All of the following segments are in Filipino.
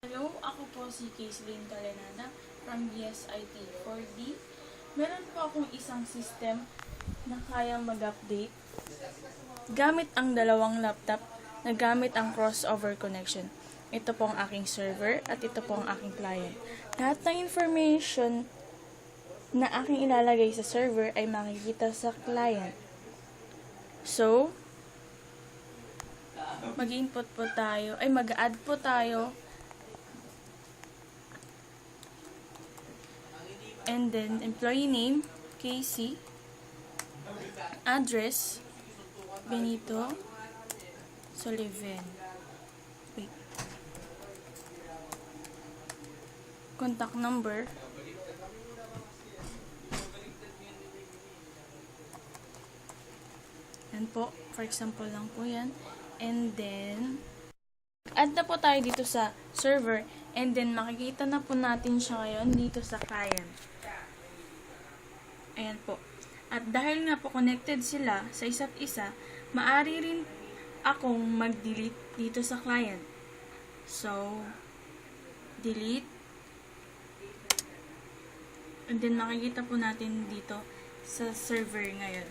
Hello, ako po si Kaislyn Calenada from BSIT 4D. Meron po akong isang system na kayang mag-update gamit ang dalawang laptop na gamit ang crossover connection. Ito po ang aking server at ito po ang aking client. Lahat ng information na aking ilalagay sa server ay makikita sa client. So, mag-input po tayo, mag-add po tayo. And then, employee name, Casey. Address, Benito Sullivan. Wait. Contact number. Yan po. For example lang po yan. And then, add na po tayo dito sa server. And then, makikita na po natin siya ngayon dito sa client. Ayan po. At dahil nga po connected sila sa isa't isa, maaari rin akong mag-delete dito sa client. So, delete. And then, makikita po natin dito sa server ngayon.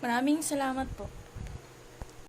Maraming salamat po.